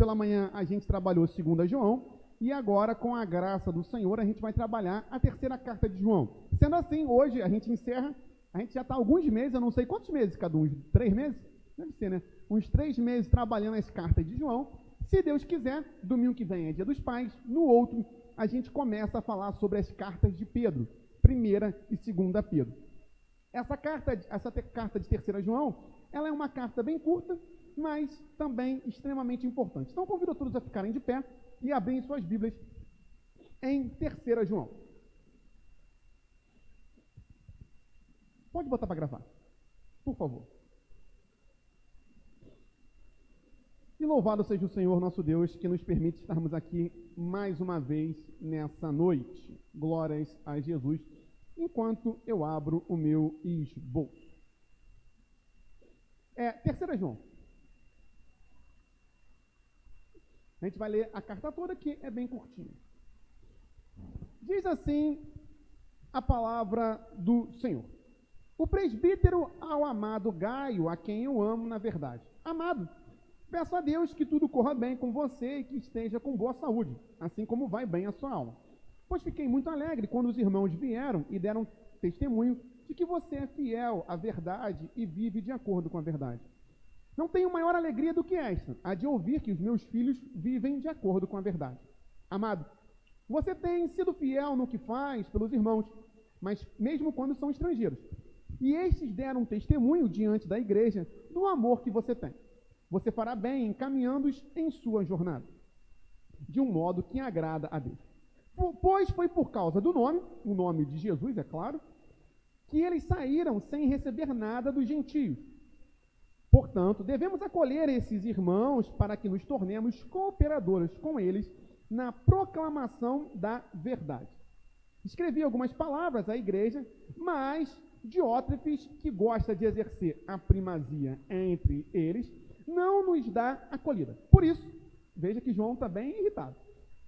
pela manhã a gente trabalhou 2 João, e agora, com a graça do Senhor, a gente vai trabalhar a 3ª carta de João. Sendo assim, hoje a gente encerra, a gente já está há alguns meses, eu não sei quantos meses cada um, 3 meses? Deve ser, né? Uns 3 meses trabalhando as cartas de João. Se Deus quiser, domingo que vem é Dia dos Pais, no outro a gente começa a falar sobre as cartas de Pedro, 1ª e 2ª Pedro. Essa carta de 3ª João, ela é uma carta bem curta, mas também extremamente importante. Então, convido todos a ficarem de pé e abrirem suas Bíblias em 3ª João. Pode botar para gravar, por favor. E louvado seja o Senhor nosso Deus, que nos permite estarmos aqui mais uma vez nessa noite. Glórias a Jesus, enquanto eu abro o meu esboço. 3ª João. A gente vai ler a carta toda, que é bem curtinha. Diz assim a palavra do Senhor. O presbítero ao amado Gaio, a quem eu amo na verdade. Amado, peço a Deus que tudo corra bem com você e que esteja com boa saúde, assim como vai bem a sua alma. Pois fiquei muito alegre quando os irmãos vieram e deram testemunho de que você é fiel à verdade e vive de acordo com a verdade. Não tenho maior alegria do que esta, a de ouvir que os meus filhos vivem de acordo com a verdade. Amado, você tem sido fiel no que faz pelos irmãos, mas mesmo quando são estrangeiros. E estes deram testemunho diante da igreja do amor que você tem. Você fará bem encaminhando-os em sua jornada, de um modo que agrada a Deus. Pois foi por causa do nome, o nome de Jesus, é claro, que eles saíram sem receber nada dos gentios. Portanto, devemos acolher esses irmãos para que nos tornemos cooperadores com eles na proclamação da verdade. Escrevi algumas palavras à igreja, mas Diótrefes, que gosta de exercer a primazia entre eles, não nos dá acolhida. Por isso, veja que João está bem irritado.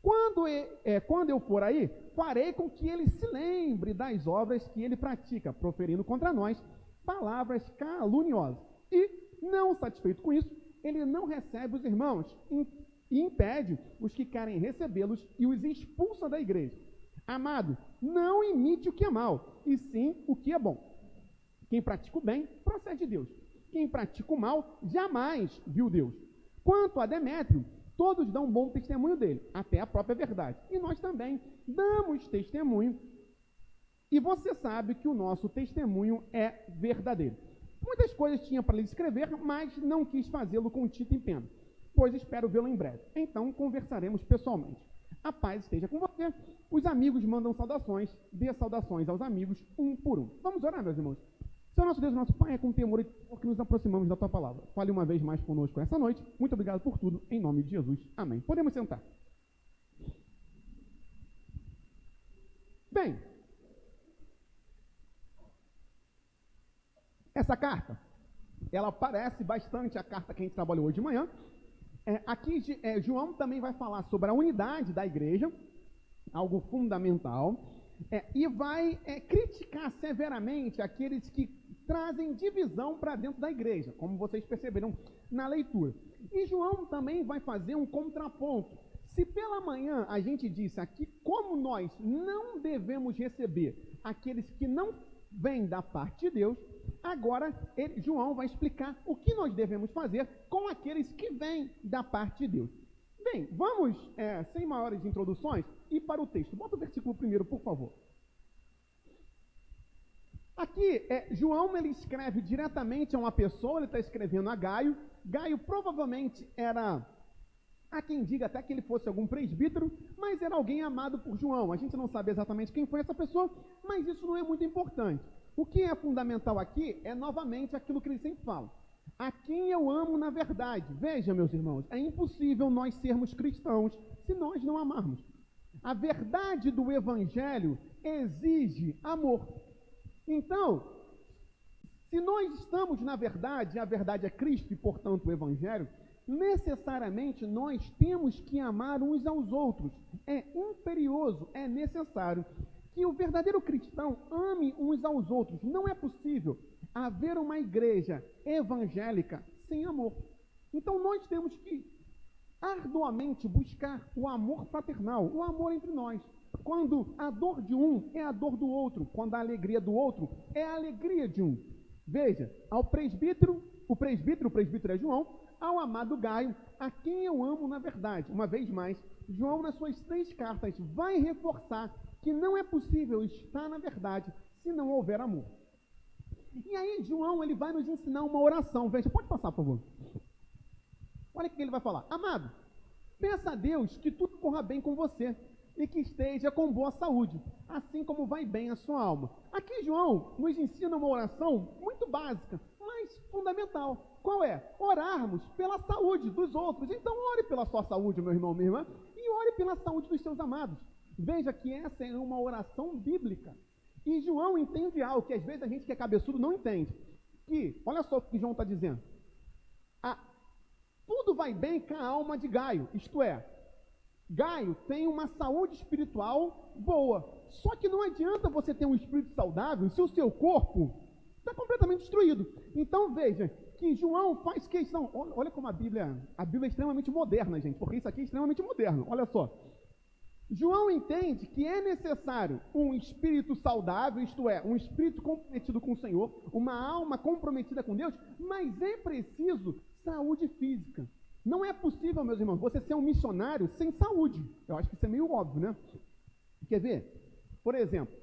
Quando eu for aí, farei com que ele se lembre das obras que ele pratica, proferindo contra nós palavras caluniosas. E, não satisfeito com isso, ele não recebe os irmãos e impede os que querem recebê-los e os expulsa da igreja. Amado, não imite o que é mal, e sim o que é bom. Quem pratica o bem, procede de Deus. Quem pratica o mal, jamais viu Deus. Quanto a Demétrio, todos dão bom testemunho dele, até a própria verdade. E nós também damos testemunho, e você sabe que o nosso testemunho é verdadeiro. Muitas coisas tinha para lhe escrever, mas não quis fazê-lo com tinta e pena, pois espero vê-lo em breve. Então conversaremos pessoalmente. A paz esteja com você. Os amigos mandam saudações, dê saudações aos amigos, um por um. Vamos orar, meus irmãos. Senhor nosso Deus, nosso Pai, é com temor e temor que nos aproximamos da Tua Palavra. Fale uma vez mais conosco essa noite. Muito obrigado por tudo, em nome de Jesus. Amém. Podemos sentar. Bem, essa carta, ela parece bastante a carta que a gente trabalhou hoje de manhã. João também vai falar sobre a unidade da igreja, algo fundamental, e vai criticar severamente aqueles que trazem divisão para dentro da igreja, como vocês perceberam na leitura. E João também vai fazer um contraponto. Se pela manhã a gente disse aqui como nós não devemos receber aqueles que não vêm da parte de Deus, agora João vai explicar o que nós devemos fazer com aqueles que vêm da parte de Deus. Bem, vamos, sem maiores introduções, ir para o texto. Bota o versículo primeiro, por favor. Aqui, João ele escreve diretamente a uma pessoa, ele está escrevendo a Gaio. Gaio provavelmente era, há quem diga até que ele fosse algum presbítero, mas era alguém amado por João. A gente não sabe exatamente quem foi essa pessoa, mas isso não é muito importante. O que é fundamental aqui é novamente aquilo que ele sempre fala. A quem eu amo na verdade. Veja, meus irmãos, é impossível nós sermos cristãos se nós não amarmos. A verdade do Evangelho exige amor. Então, se nós estamos na verdade, a verdade é Cristo e, portanto, o Evangelho, necessariamente nós temos que amar uns aos outros. É imperioso, é necessário que o verdadeiro cristão ame uns aos outros. Não é possível haver uma igreja evangélica sem amor. Então, nós temos que arduamente buscar o amor fraternal, o amor entre nós. Quando a dor de um é a dor do outro, quando a alegria do outro é a alegria de um. Veja, ao presbítero, o presbítero é João, ao amado Gaio, a quem eu amo na verdade. Uma vez mais, João, nas suas 3 cartas, vai reforçar que não é possível estar na verdade se não houver amor. E aí, João, ele vai nos ensinar uma oração. Veja, pode passar, por favor. Olha o que ele vai falar. Amado, peça a Deus que tudo corra bem com você e que esteja com boa saúde, assim como vai bem a sua alma. Aqui, João nos ensina uma oração muito básica, mas fundamental. Qual é? Orarmos pela saúde dos outros. Então, ore pela sua saúde, meu irmão, minha irmã, e ore pela saúde dos seus amados. Veja que essa é uma oração bíblica. E João entende algo que às vezes a gente que é cabeçudo não entende. Que, olha só o que João está dizendo. Tudo vai bem com a alma de Gaio, isto é, Gaio tem uma saúde espiritual boa. Só que não adianta você ter um espírito saudável se o seu corpo está completamente destruído. Então veja que João faz questão. Olha como a Bíblia é extremamente moderna, gente, porque isso aqui é extremamente moderno. Olha só. João entende que é necessário um espírito saudável, isto é, um espírito comprometido com o Senhor, uma alma comprometida com Deus, mas é preciso saúde física. Não é possível, meus irmãos, você ser um missionário sem saúde. Eu acho que isso é meio óbvio, né? Quer ver? Por exemplo,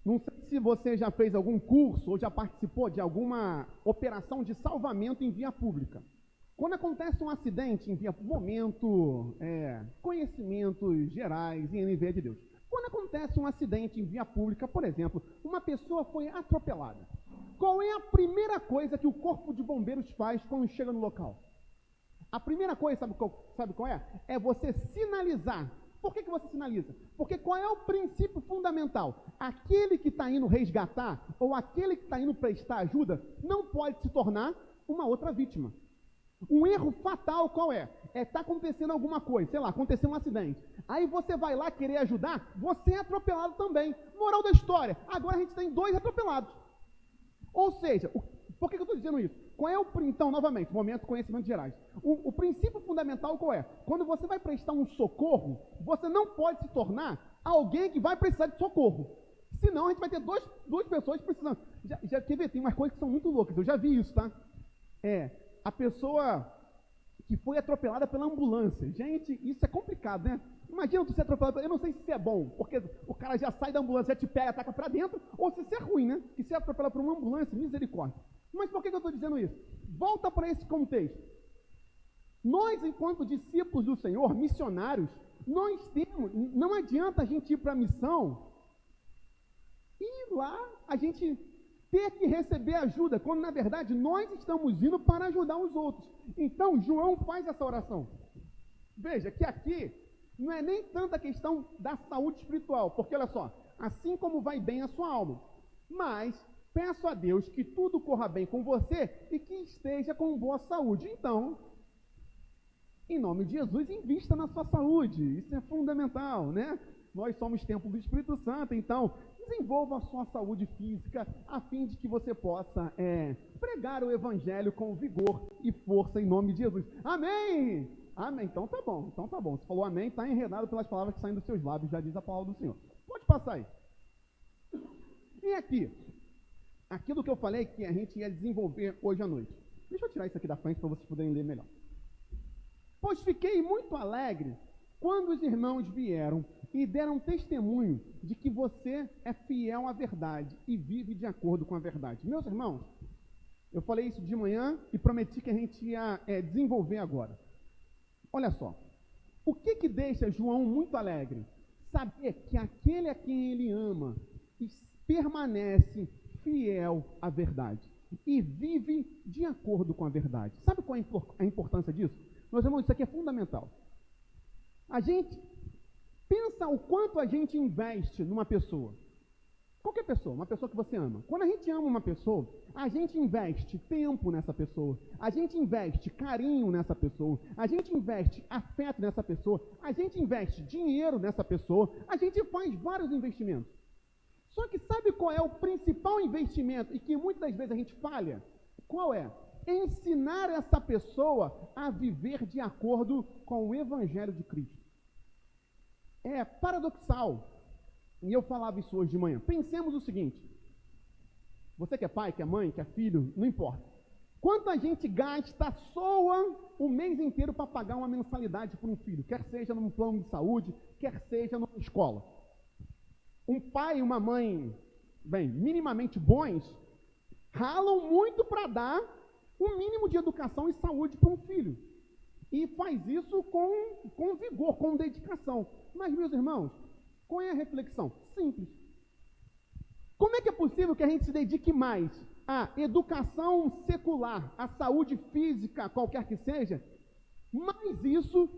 não sei se você já fez algum curso ou já participou de alguma operação de salvamento em via pública. Quando acontece um acidente em via momento, conhecimentos gerais em NV de Deus. Quando acontece um acidente em via pública, por exemplo, uma pessoa foi atropelada. Qual é a primeira coisa que o corpo de bombeiros faz quando chega no local? A primeira coisa, sabe qual é? É você sinalizar. Por que você sinaliza? Porque qual é o princípio fundamental? Aquele que está indo resgatar ou aquele que está indo prestar ajuda não pode se tornar uma outra vítima. Um erro fatal qual é? Está acontecendo alguma coisa, sei lá, aconteceu um acidente. Aí você vai lá querer ajudar, você é atropelado também. Moral da história, agora a gente tem 2 atropelados. Ou seja, por que eu estou dizendo isso? Qual é então, novamente, momento de conhecimentos gerais. O princípio fundamental qual é? Quando você vai prestar um socorro, você não pode se tornar alguém que vai precisar de socorro. Senão a gente vai ter duas pessoas precisando. Já quer ver? Tem umas coisas que são muito loucas, eu já vi isso, tá? A pessoa que foi atropelada pela ambulância. Gente, isso é complicado, né? Imagina tu ser atropelado, eu não sei se isso é bom, porque o cara já sai da ambulância, já te pega, ataca pra dentro, ou se isso é ruim, né? Que ser atropelado por uma ambulância, misericórdia. Mas por que eu estou dizendo isso? Volta para esse contexto. Nós, enquanto discípulos do Senhor, missionários, não adianta a gente ir para a missão e lá a gente ter que receber ajuda, quando na verdade nós estamos indo para ajudar os outros. Então, João faz essa oração. Veja que aqui não é nem tanta questão da saúde espiritual, porque olha só, assim como vai bem a sua alma, mas peço a Deus que tudo corra bem com você e que esteja com boa saúde. Então, em nome de Jesus, invista na sua saúde, isso é fundamental, né? Nós somos templo do Espírito Santo, então desenvolva a sua saúde física a fim de que você possa pregar o Evangelho com vigor e força em nome de Jesus. Amém! Amém, então tá bom. Você falou amém, está enredado pelas palavras que saem dos seus lábios, já diz a palavra do Senhor. Pode passar aí. E aqui, aquilo que eu falei que a gente ia desenvolver hoje à noite. Deixa eu tirar isso aqui da frente para vocês poderem ler melhor. Pois fiquei muito alegre quando os irmãos vieram e deram testemunho de que você é fiel à verdade e vive de acordo com a verdade. Meus irmãos, eu falei isso de manhã e prometi que a gente ia desenvolver agora. Olha só, o que deixa João muito alegre? Saber que aquele a quem ele ama permanece fiel à verdade e vive de acordo com a verdade. Sabe qual é a importância disso? Meus irmãos, isso aqui é fundamental. A gente pensa o quanto a gente investe numa pessoa. Qualquer pessoa, uma pessoa que você ama. Quando a gente ama uma pessoa, a gente investe tempo nessa pessoa, a gente investe carinho nessa pessoa, a gente investe afeto nessa pessoa, a gente investe dinheiro nessa pessoa, a gente faz vários investimentos. Só que sabe qual é o principal investimento e que muitas das vezes a gente falha? Qual é? ensinar essa pessoa a viver de acordo com o Evangelho de Cristo. É paradoxal, e eu falava isso hoje de manhã. Pensemos o seguinte: você que é pai, que é mãe, que é filho, não importa. Quanta gente gasta, soa o mês inteiro para pagar uma mensalidade para um filho, quer seja num plano de saúde, quer seja numa escola. Um pai e uma mãe, minimamente bons, ralam muito para dar um mínimo de educação e saúde para um filho. E faz isso com vigor, com dedicação. Mas, meus irmãos, qual é a reflexão? Simples. Como é que é possível que a gente se dedique mais à educação secular, à saúde física, qualquer que seja, mais isso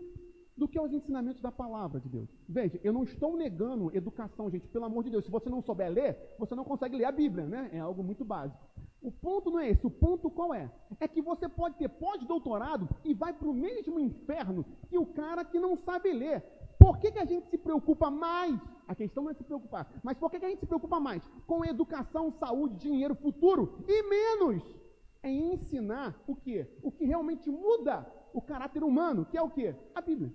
do que aos ensinamentos da palavra de Deus? Veja, eu não estou negando educação, gente, pelo amor de Deus. Se você não souber ler, você não consegue ler a Bíblia, né? É algo muito básico. O ponto não é esse, o ponto qual é? É que você pode ter pós-doutorado e vai para o mesmo inferno que o cara que não sabe ler. Por que a gente se preocupa mais? A questão não é se preocupar, mas por que a gente se preocupa mais com educação, saúde, dinheiro, futuro e menos em ensinar o quê? O que realmente muda o caráter humano, que é o quê? A Bíblia.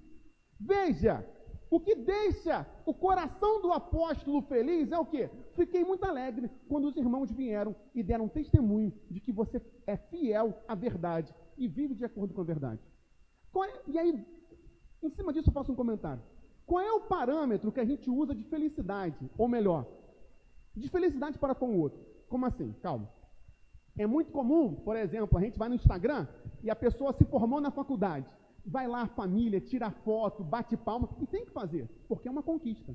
Veja, o que deixa o coração do apóstolo feliz é o quê? Fiquei muito alegre quando os irmãos vieram e deram testemunho de que você é fiel à verdade e vive de acordo com a verdade. E aí, em cima disso eu faço um comentário. Qual é o parâmetro que a gente usa de felicidade? Ou melhor, de felicidade para com o outro. Como assim? Calma. É muito comum, por exemplo, a gente vai no Instagram e a pessoa se formou na faculdade. Vai lá a família, tira foto, bate palma, e tem que fazer, porque é uma conquista.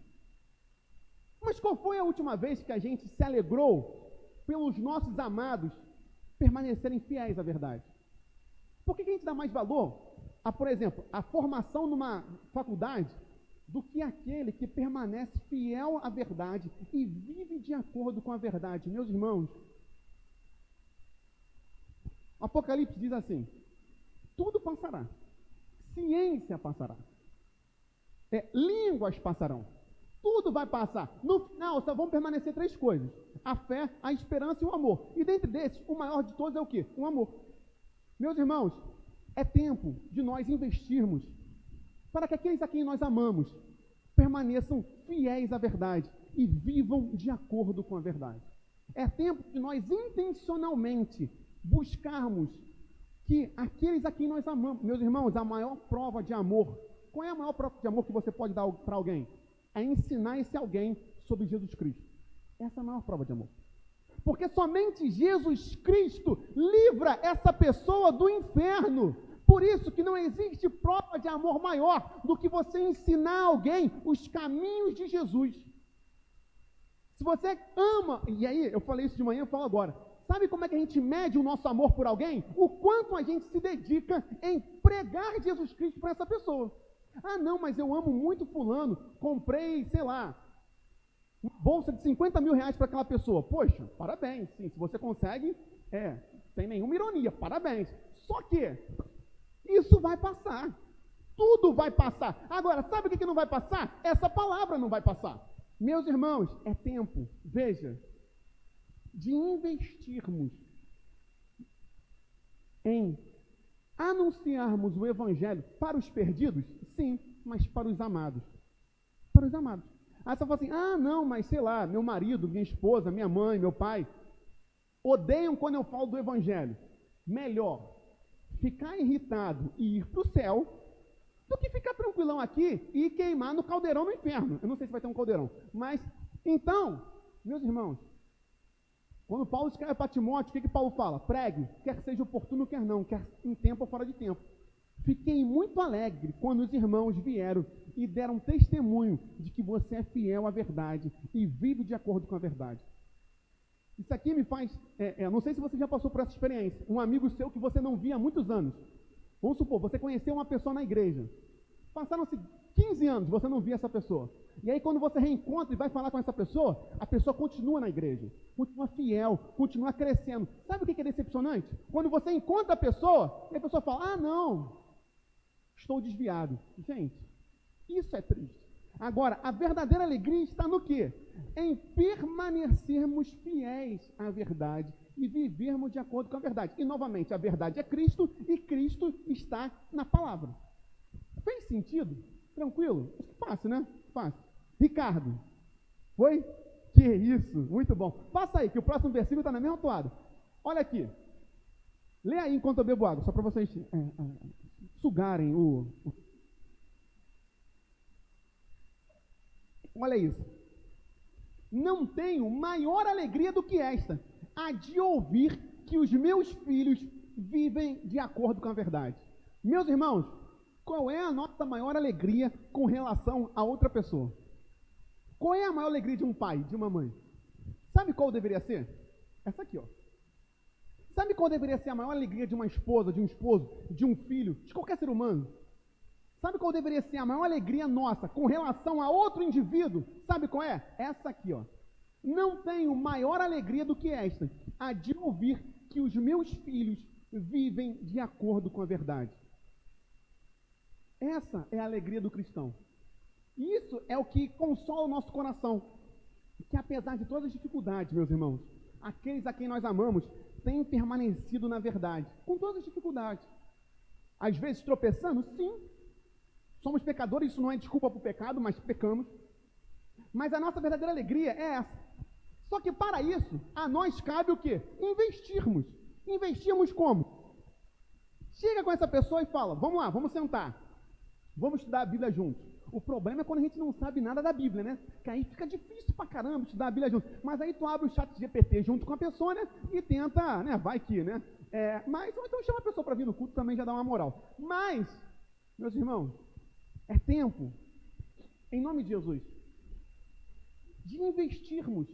Mas qual foi a última vez que a gente se alegrou pelos nossos amados permanecerem fiéis à verdade? Por que a gente dá mais valor a, por exemplo, a formação numa faculdade do que aquele que permanece fiel à verdade e vive de acordo com a verdade? Meus irmãos, Apocalipse diz assim: tudo passará, ciência passará, línguas passarão, tudo vai passar. No final só vão permanecer 3 coisas: a fé, a esperança e o amor. E dentre desses, o maior de todos é o quê? O amor. Meus irmãos, é tempo de nós investirmos para que aqueles a quem nós amamos permaneçam fiéis à verdade e vivam de acordo com a verdade. É tempo de nós intencionalmente buscarmos que aqueles a quem nós amamos, meus irmãos, a maior prova de amor, qual é a maior prova de amor que você pode dar para alguém? É ensinar esse alguém sobre Jesus Cristo. Essa é a maior prova de amor. Porque somente Jesus Cristo livra essa pessoa do inferno. Por isso que não existe prova de amor maior do que você ensinar alguém os caminhos de Jesus. Se você ama, e aí eu falei isso de manhã, eu falo agora, sabe como é que a gente mede o nosso amor por alguém? O quanto a gente se dedica em pregar Jesus Cristo para essa pessoa. Ah não, mas eu amo muito fulano, comprei, sei lá, uma bolsa de 50 mil reais para aquela pessoa. Poxa, parabéns, sim, se você consegue, sem nenhuma ironia, parabéns. Só que isso vai passar, tudo vai passar. Agora, sabe o que não vai passar? Essa palavra não vai passar. Meus irmãos, é tempo, veja, de investirmos em anunciarmos o Evangelho para os perdidos, sim, mas para os amados. Para os amados. Aí você fala assim: ah, não, mas sei lá, meu marido, minha esposa, minha mãe, meu pai odeiam quando eu falo do Evangelho. Melhor ficar irritado e ir para o céu do que ficar tranquilão aqui e queimar no caldeirão no inferno. Eu não sei se vai ter um caldeirão, mas então, meus irmãos, quando Paulo escreve para Timóteo, o que Paulo fala? Pregue, quer seja oportuno, quer não, quer em tempo ou fora de tempo. Fiquei muito alegre quando os irmãos vieram e deram testemunho de que você é fiel à verdade e vive de acordo com a verdade. Isso aqui me faz, não sei se você já passou por essa experiência, um amigo seu que você não via há muitos anos. Vamos supor, você conheceu uma pessoa na igreja, passaram-se 15 anos, você não via essa pessoa. E aí quando você reencontra e vai falar com essa pessoa, a pessoa continua na igreja, continua fiel, continua crescendo. Sabe o que é decepcionante? Quando você encontra a pessoa, e a pessoa fala: ah não, estou desviado. Gente, isso é triste. Agora, a verdadeira alegria está no quê? Em permanecermos fiéis à verdade e vivermos de acordo com a verdade. E, novamente, a verdade é Cristo e Cristo está na palavra. Fez sentido? Tranquilo? Acho que fácil, né? Fácil. Ricardo, foi? Que isso, muito bom. Passa aí, que o próximo versículo está na mesma toada. Olha aqui. Lê aí enquanto eu bebo água, só para vocês sugarem o... Olha isso. Não tenho maior alegria do que esta, a de ouvir que os meus filhos vivem de acordo com a verdade. Meus irmãos, qual é a nossa maior alegria com relação a outra pessoa? Qual é a maior alegria de um pai, de uma mãe? Sabe qual deveria ser? Essa aqui, ó. Sabe qual deveria ser a maior alegria de uma esposa, de um esposo, de um filho, de qualquer ser humano? Sabe qual deveria ser a maior alegria nossa com relação a outro indivíduo? Sabe qual é? Essa aqui, ó. Não tenho maior alegria do que esta, a de ouvir que os meus filhos vivem de acordo com a verdade. Essa é a alegria do cristão. Isso é o que consola o nosso coração. Que apesar de todas as dificuldades, meus irmãos, aqueles a quem nós amamos têm permanecido na verdade, com todas as dificuldades. Às vezes tropeçando, sim. Somos pecadores, isso não é desculpa para o pecado, mas pecamos. Mas a nossa verdadeira alegria é essa. Só que para isso, a nós cabe o quê? Investirmos. Investirmos como? Chega com essa pessoa e fala, vamos lá, vamos sentar. Vamos estudar a Bíblia juntos. O problema é quando a gente não sabe nada da Bíblia, né? Que aí fica difícil pra caramba estudar a Bíblia junto. Mas aí tu abre o chat GPT junto com a pessoa, né? E tenta, né? Vai que, né? Mas, ou então chama a pessoa para vir no culto, também já dá uma moral. Mas, meus irmãos, é tempo, em nome de Jesus, de investirmos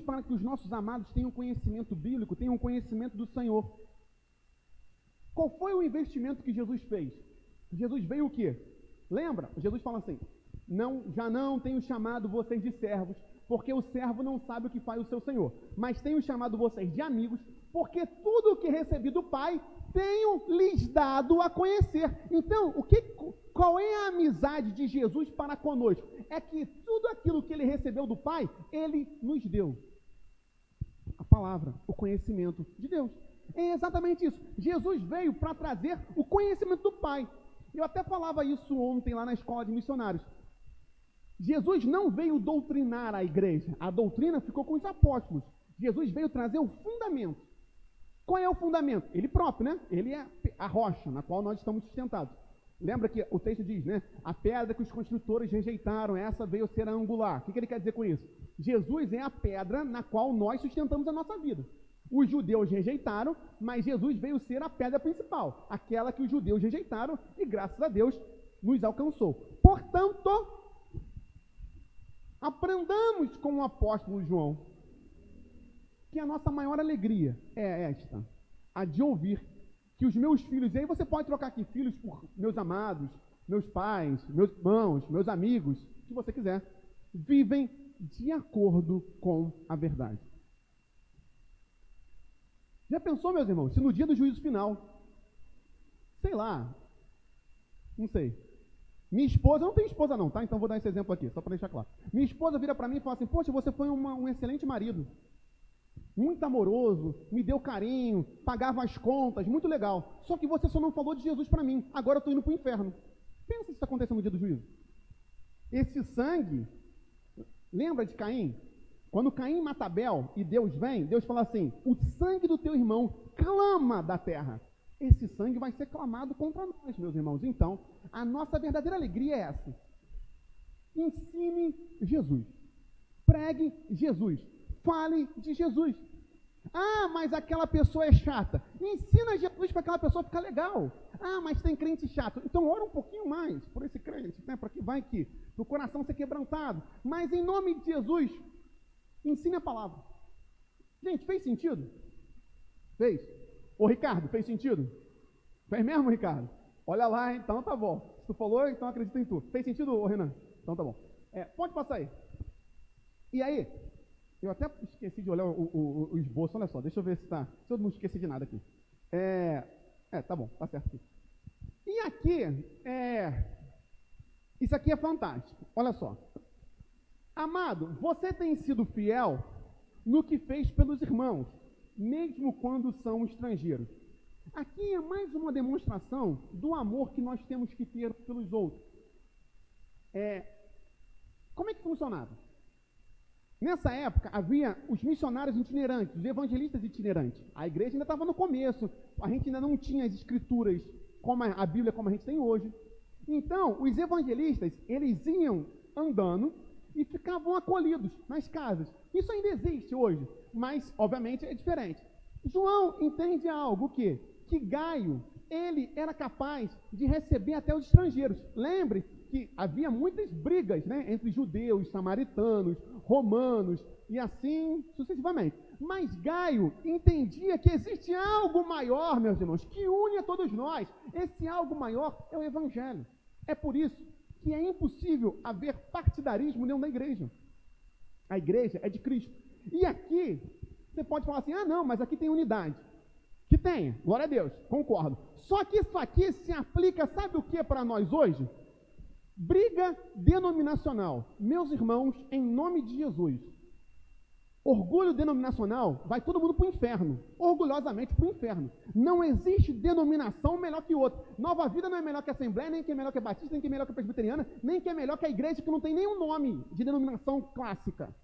para que os nossos amados tenham conhecimento bíblico, tenham conhecimento do Senhor. Qual foi o investimento que Jesus fez? Jesus veio o quê? Lembra? Jesus fala assim, já não tenho chamado vocês de servos, porque o servo não sabe o que faz o seu Senhor, mas tenho chamado vocês de amigos, porque tudo o que recebi do Pai, tenho lhes dado a conhecer. Então, qual é a amizade de Jesus para conosco? É que tudo aquilo que ele recebeu do Pai, ele nos deu. A palavra, o conhecimento de Deus. É exatamente isso. Jesus veio para trazer o conhecimento do Pai. Eu até falava isso ontem lá na escola de missionários. Jesus não veio doutrinar a igreja. A doutrina ficou com os apóstolos. Jesus veio trazer o fundamento. Qual é o fundamento? Ele próprio, né? Ele é a rocha na qual nós estamos sustentados. Lembra que o texto diz, né? A pedra que os construtores rejeitaram, essa veio ser a angular. O que ele quer dizer com isso? Jesus é a pedra na qual nós sustentamos a nossa vida. Os judeus rejeitaram, mas Jesus veio ser a pedra principal, aquela que os judeus rejeitaram e, graças a Deus, nos alcançou. Portanto, aprendamos com o apóstolo João que a nossa maior alegria é esta, a de ouvir que os meus filhos, e aí você pode trocar aqui filhos por meus amados, meus pais, meus irmãos, meus amigos, o que você quiser, vivem de acordo com a verdade. Já pensou, meus irmãos, se no dia do juízo final, sei lá, não sei, minha esposa, eu não tenho esposa não, tá? Então vou dar esse exemplo aqui, só para deixar claro. Minha esposa vira para mim e fala assim, poxa, você foi um excelente marido, muito amoroso, me deu carinho, pagava as contas, muito legal. Só que você só não falou de Jesus para mim, agora eu estou indo para o inferno. Pensa se isso aconteceu no dia do juízo. Esse sangue, lembra de Caim? Quando Caim mata Abel e Deus vem, Deus fala assim, o sangue do teu irmão clama da terra. Esse sangue vai ser clamado contra nós, meus irmãos. Então, a nossa verdadeira alegria é essa. Ensine Jesus. Pregue Jesus. Fale de Jesus. Ah, mas aquela pessoa é chata. Ensina Jesus para aquela pessoa ficar legal. Ah, mas tem crente chato. Então ora um pouquinho mais por esse crente, né? Para que vai que o coração ser quebrantado. Mas em nome de Jesus, ensine a palavra. Gente, fez sentido? Fez? Ô Ricardo, fez sentido? Fez mesmo, Ricardo? Olha lá, então tá bom. Se tu falou, então acredita em tu. Fez sentido, ô Renan? Então tá bom. Pode passar aí. E aí, eu até esqueci de olhar o esboço, olha só, deixa eu ver se tá. Se eu não esqueci de nada aqui. Tá bom, tá certo aqui. E aqui, isso aqui é fantástico. Olha só. Amado, você tem sido fiel no que fez pelos irmãos, mesmo quando são estrangeiros. Aqui é mais uma demonstração do amor que nós temos que ter pelos outros. Como é que funcionava? Nessa época, havia os missionários itinerantes, os evangelistas itinerantes. A igreja ainda estava no começo, a gente ainda não tinha as escrituras, como a Bíblia como a gente tem hoje. Então, os evangelistas, eles iam andando e ficavam acolhidos nas casas. Isso ainda existe hoje, mas, obviamente, é diferente. João entende algo, o quê? Que Gaio, ele era capaz de receber até os estrangeiros. Lembre que havia muitas brigas, né, entre judeus, samaritanos, romanos e assim sucessivamente. Mas Gaio entendia que existe algo maior, meus irmãos, que une a todos nós. Esse algo maior é o Evangelho. É por isso que é impossível haver partidarismo dentro da igreja. A igreja é de Cristo. E aqui, você pode falar assim, não, mas aqui tem unidade. Que tem, glória a Deus, concordo. Só que isso aqui se aplica, sabe o que para nós hoje? Briga denominacional. Meus irmãos, em nome de Jesus, orgulho denominacional, vai todo mundo para o inferno, orgulhosamente para o inferno. Não existe denominação melhor que outra. Nova Vida não é melhor que a Assembleia, nem que é melhor que a Batista, nem que é melhor que a Presbiteriana, nem que é melhor que a igreja que não tem nenhum nome de denominação clássica.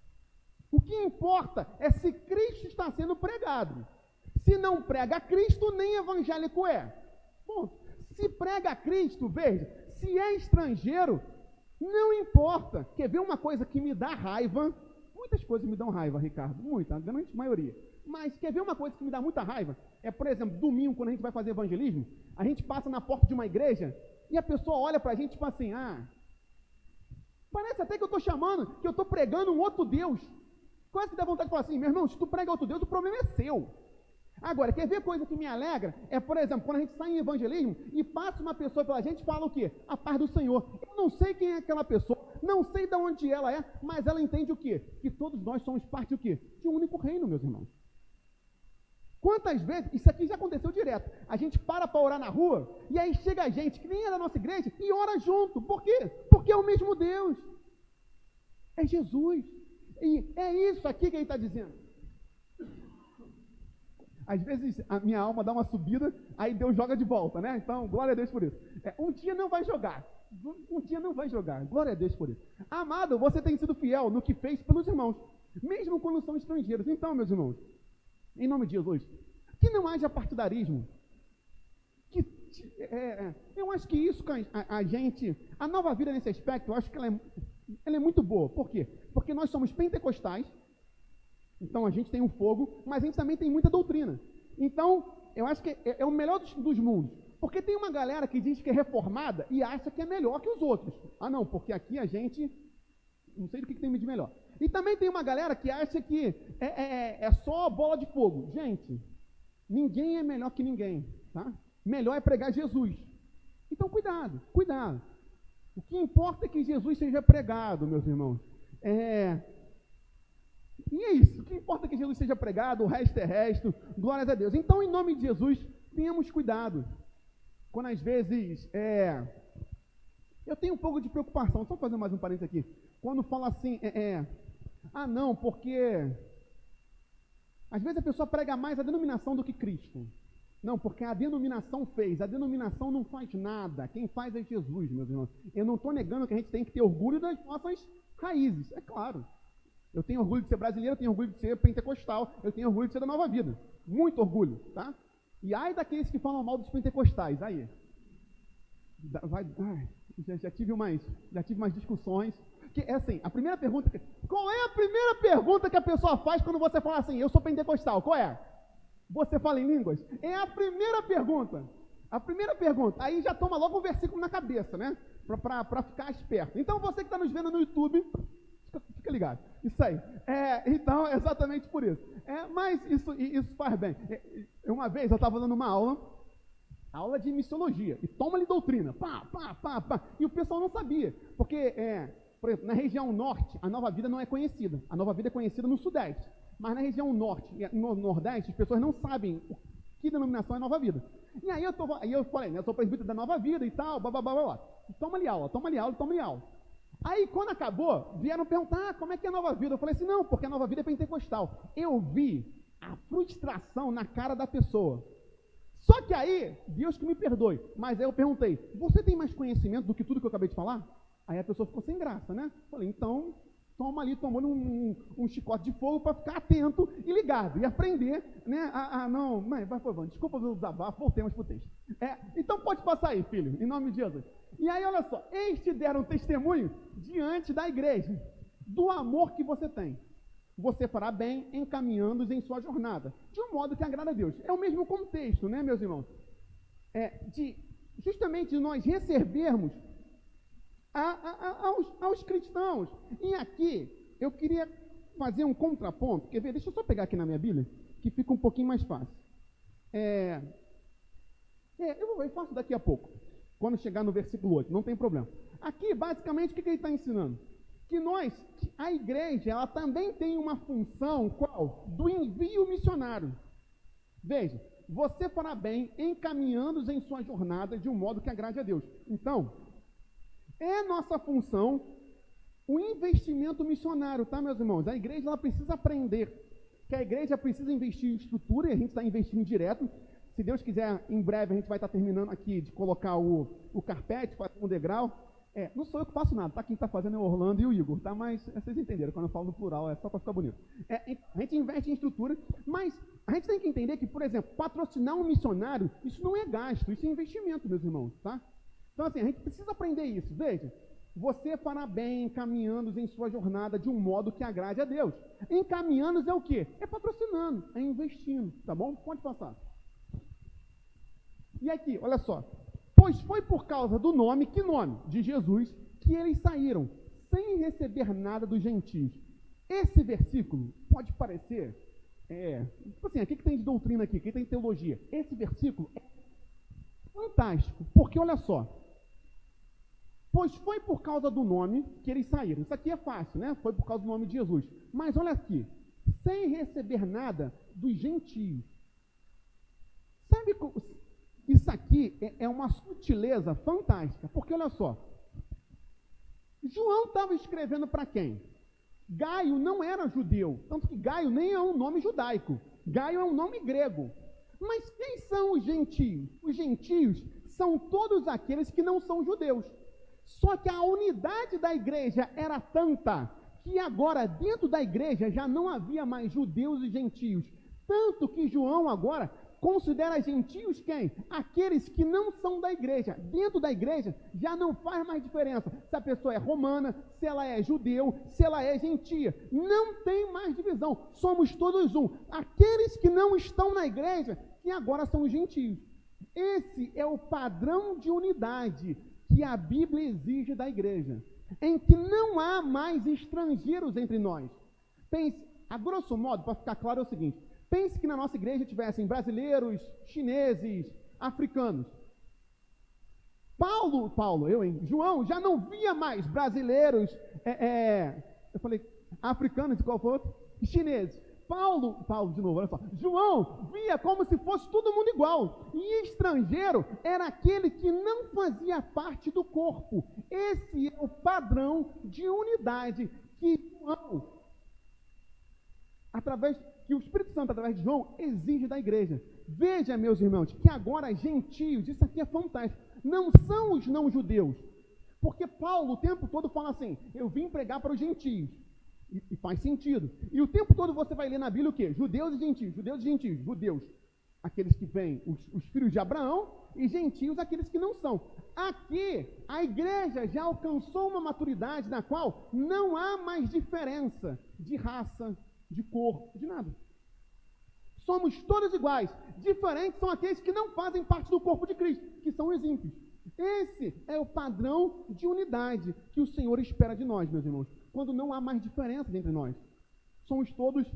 O que importa é se Cristo está sendo pregado. Se não prega Cristo, nem evangélico é. Bom, se prega Cristo, veja, se é estrangeiro, não importa. Quer ver uma coisa que me dá raiva? Muitas coisas me dão raiva, Ricardo, muita, a grande maioria. Mas quer ver uma coisa que me dá muita raiva? É, por exemplo, domingo, quando a gente vai fazer evangelismo, a gente passa na porta de uma igreja e a pessoa olha pra gente e fala assim, parece até que eu estou chamando, que eu estou pregando um outro Deus. Quase que dá vontade de falar assim, meu irmão, se tu prega outro Deus, o problema é seu. Agora, quer ver coisa que me alegra? É, por exemplo, quando a gente sai em evangelismo e passa uma pessoa pela gente e fala o quê? A paz do Senhor. Eu não sei quem é aquela pessoa, não sei de onde ela é, mas ela entende o quê? Que todos nós somos parte do quê? De um único reino, meus irmãos. Quantas vezes, isso aqui já aconteceu direto, a gente para orar na rua, e aí chega a gente que nem é da nossa igreja e ora junto. Por quê? Porque é o mesmo Deus. É Jesus. E é isso aqui que ele está dizendo. Às vezes a minha alma dá uma subida, aí Deus joga de volta, né? Então, glória a Deus por isso. Um dia não vai jogar. Um dia não vai jogar. Glória a Deus por isso. Amado, você tem sido fiel no que fez pelos irmãos, mesmo quando são estrangeiros. Então, meus irmãos, em nome de Jesus, que não haja partidarismo. Eu acho que isso, a Nova Vida nesse aspecto, eu acho que ela é muito boa. Por quê? Porque nós somos pentecostais. Então, a gente tem um fogo, mas a gente também tem muita doutrina. Então, eu acho que é o melhor dos mundos. Porque tem uma galera que diz que é reformada e acha que é melhor que os outros. Não, porque aqui a gente não sei do que tem de melhor. E também tem uma galera que acha que é só bola de fogo. Gente, ninguém é melhor que ninguém, tá? Melhor é pregar Jesus. Então, cuidado. O que importa é que Jesus seja pregado, meus irmãos. E é isso, o que importa é que Jesus seja pregado, o resto é resto, glórias a Deus. Então, em nome de Jesus, tenhamos cuidado. Quando às vezes, eu tenho um pouco de preocupação, só fazer mais um parênteses aqui. Quando fala assim, não, porque às vezes a pessoa prega mais a denominação do que Cristo. Não, porque a denominação fez, a denominação não faz nada, quem faz é Jesus, meus irmãos. Eu não estou negando que a gente tem que ter orgulho das nossas raízes, é claro. Eu tenho orgulho de ser brasileiro, eu tenho orgulho de ser pentecostal, eu tenho orgulho de ser da Nova Vida. Muito orgulho, tá? E ai daqueles que falam mal dos pentecostais, aí. Já tive umas discussões. Que é assim, a primeira pergunta... Qual é a primeira pergunta que a pessoa faz quando você fala assim, eu sou pentecostal? Qual é? Você fala em línguas? É a primeira pergunta. Aí já toma logo um versículo na cabeça, né? Para ficar esperto. Então, você que está nos vendo no YouTube... Fica ligado. Isso aí. Então, é exatamente por isso. Mas isso faz bem. Uma vez eu estava dando uma aula de missiologia, e toma-lhe doutrina. Pá. E o pessoal não sabia. Porque, por exemplo, na região norte, a Nova Vida não é conhecida. A Nova Vida é conhecida no sudeste. Mas na região norte e no nordeste, as pessoas não sabem que denominação é Nova Vida. E aí eu falei, eu sou presbítero da Nova Vida e tal, blá. Toma-lhe aula. Aí, quando acabou, vieram perguntar, como é que é a Nova Vida? Eu falei assim, não, porque a Nova Vida é pentecostal. Eu vi a frustração na cara da pessoa. Só que aí, Deus que me perdoe, mas aí eu perguntei, você tem mais conhecimento do que tudo que eu acabei de falar? Aí a pessoa ficou sem graça, né? Falei, então, toma ali, tomou um chicote de fogo para ficar atento e ligado, e aprender, né? Não, mas vai, por desculpa o desabafo, voltemos para o texto. Então pode passar aí, filho, em nome de Jesus. E aí, olha só, eles te deram testemunho diante da igreja, do amor que você tem. Você fará bem encaminhando-os em sua jornada, de um modo que agrada a Deus. É o mesmo contexto, né, meus irmãos? Justamente nós recebermos aos cristãos. E aqui, eu queria fazer um contraponto. Quer ver? Deixa eu só pegar aqui na minha Bíblia, que fica um pouquinho mais fácil. Eu faço daqui a pouco, quando chegar no versículo 8, não tem problema. Aqui, basicamente, o que ele está ensinando? Que a igreja, ela também tem uma função, qual? Do envio missionário. Veja, você fará bem encaminhando-os em sua jornada de um modo que agrade a Deus. Então, é nossa função o investimento missionário, tá, meus irmãos? A igreja, ela precisa aprender que a igreja precisa investir em estrutura, e a gente está investindo direto. Se Deus quiser, em breve, a gente vai estar terminando aqui de colocar o carpete, fazer um degrau. Não sou eu que faço nada, tá? Quem está fazendo é o Orlando e o Igor, tá? Mas vocês entenderam, quando eu falo no plural, é só para ficar bonito. A gente investe em estrutura, mas a gente tem que entender que, por exemplo, patrocinar um missionário, isso não é gasto, isso é investimento, meus irmãos, tá? Então, assim, a gente precisa aprender isso. Veja, você fará bem encaminhando-os em sua jornada de um modo que agrade a Deus. Encaminhando-os é o quê? É patrocinando, é investindo, tá bom? Pode passar. E aqui, olha só. Pois foi por causa do nome, que nome? De Jesus, que eles saíram, sem receber nada dos gentios. Esse versículo pode parecer, tipo assim, o que tem de doutrina aqui? O que tem de teologia? Esse versículo é fantástico, porque olha só, pois foi por causa do nome que eles saíram. Isso aqui é fácil, né? Foi por causa do nome de Jesus. Mas olha aqui, sem receber nada dos gentios. Sabe como... Isso aqui é uma sutileza fantástica, porque olha só, João estava escrevendo para quem? Gaio não era judeu, tanto que Gaio nem é um nome judaico, Gaio é um nome grego. Mas quem são os gentios? Os gentios são todos aqueles que não são judeus. Só que a unidade da igreja era tanta que agora dentro da igreja já não havia mais judeus e gentios, tanto que João agora considera gentios quem? Aqueles que não são da igreja. Dentro da igreja já não faz mais diferença se a pessoa é romana, se ela é judeu, se ela é gentia. Não tem mais divisão. Somos todos um. Aqueles que não estão na igreja, que agora são os gentios. Esse é o padrão de unidade que a Bíblia exige da igreja, em que não há mais estrangeiros entre nós. Pense, a grosso modo, para ficar claro, é o seguinte: pense que na nossa igreja tivessem brasileiros, chineses, africanos. João já não via mais brasileiros, eu falei, africanos, e qual foi outro? Chineses. Paulo de novo, olha só. João via como se fosse todo mundo igual. E estrangeiro era aquele que não fazia parte do corpo. Esse é o padrão de unidade que João, que o Espírito Santo, através de João, exige da igreja. Veja, meus irmãos, que agora gentios, isso aqui é fantástico, não são os não-judeus. Porque Paulo o tempo todo fala assim, eu vim pregar para os gentios. E faz sentido. E o tempo todo você vai ler na Bíblia o quê? Judeus e gentios, judeus e gentios. Judeus, aqueles que vêm, os filhos de Abraão, e gentios, aqueles que não são. Aqui, a igreja já alcançou uma maturidade na qual não há mais diferença de raça, de cor, de nada. Somos todos iguais. Diferentes são aqueles que não fazem parte do corpo de Cristo, que são os ímpios. Esse é o padrão de unidade que o Senhor espera de nós, meus irmãos, quando não há mais diferença entre nós. Somos todos